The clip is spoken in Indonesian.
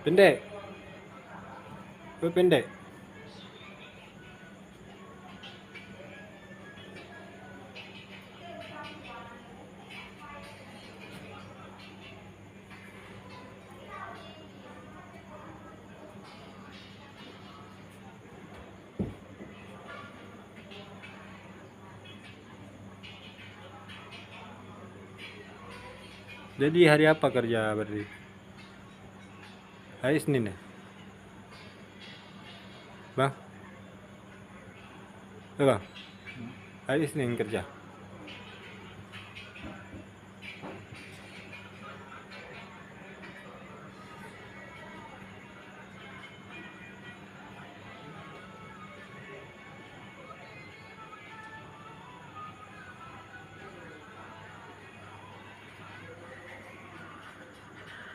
Pendek. Gue pendek. Jadi hari apa kerja berarti? Hari Senin ya? Bang? Bang? Hari Senin kerja?